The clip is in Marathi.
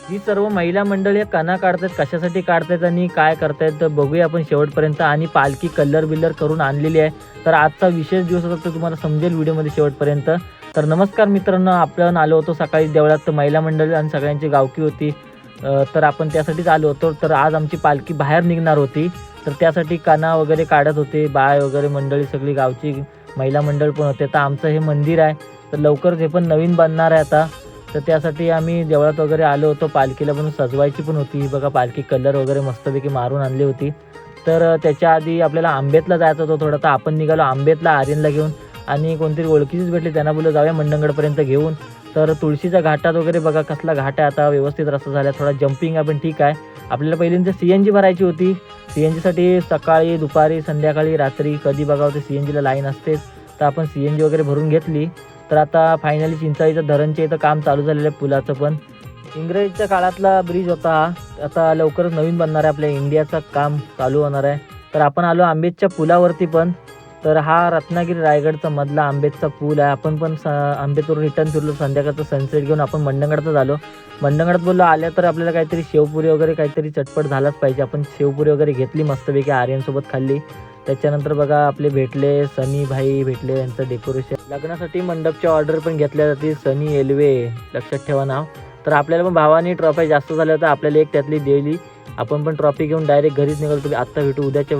ही सर्व महिला मंडळ या कणा काढतात, कशासाठी काढतायत आणि काय करतायत तर बघूया आपण शेवटपर्यंत. आणि पालखी कलर बिल्लर करून आणलेली आहे. तर आजचा विशेष दिवस होता तर तुम्हाला समजेल व्हिडिओमध्ये शेवटपर्यंत. तर नमस्कार मित्रांनो, आपण आलो होतो सकाळी देवळात. तर महिला मंडळ आणि सगळ्यांची गावकी होती. तर आपण त्यासाठीच आलो होतो. तर आज आमची पालखी बाहेर निघणार होती. तर त्यासाठी कणा वगैरे काढत होते, बाय वगैरे मंडळी सगळी गावची महिला मंडळ पण होते. तर आमचं हे मंदिर आहे, तर लवकरच हे पण नवीन बनणार आहे आता. तर त्यासाठी आम्ही देवळात वगैरे आलो होतो. पालखीला पण सजवायची पण होती. ही बघा पालखी कलर वगैरे मस्तपैकी मारून आणली होती. तर त्याच्या आधी आपल्याला आंबेतला जायचं होतं थोडं. तर आपण निघालो आंबेतला आर्यनला घेऊन. आणि कोणतरी ओळखीचीच भेटली, त्यांना बोललो जाऊया मंडणगडपर्यंत घेऊन. तर तुळशीच्या घाटात वगैरे बघा कसला घाट आहे, आता व्यवस्थित रस्ता झाला. थोडा जम्पिंग आहे पण ठीक आहे. आपल्याला पहिल्यांदा CNG भरायची होती. CNGसाठी सकाळी, दुपारी, संध्याकाळी, रात्री कधी बघावं ते CNGला लाईन असतेच. तर आपण CNG वगैरे भरून घेतली. तर आता फायनली चिंचाळीचं धरणच्या इथं काम चालू झालेलं आहे पुलाचं पण. इंग्रजांच्या काळातला ब्रिज होता हा. आता लवकरच नवीन बनणार आहे, आपल्या इंडियाचं काम चालू होणार आहे. तर आपण आलो आंबेच्या पुलावरती पण. तर हा रत्नागिरी रायगडचा मधला आंबेचा पूल आहे. आपण पण आंबेतवरून रिटर्न फिरलो, संध्याकाळचं सनसेट घेऊन आपण मंडणगडचं झालो. मंडणगडात बोललो आल्या तर आपल्याला काहीतरी शेवपुरी वगैरे काहीतरी चटपट झालाच पाहिजे. आपण शेवपुरी वगैरे घेतली मस्तपैकी, आर्यनसोबत खाल्ली. त्याच्यानंतर बघा आपले भेटले सनी भाई भेटले, यांचं डेकोरेशन लग्नासाठी मंडपची ऑर्डर पण घेतल्या जाते. सनी एल्वे, लक्षात ठेवा नाव. तर आपल्याला पण भावानी ट्रॉफी जास्त झाल्या तर आपल्याला एक त्यातली दिली. आपण पण ट्रॉफी घेऊन डायरेक्ट घरीच निघालो. तुम्ही आत्ता भेटू उद्याच्या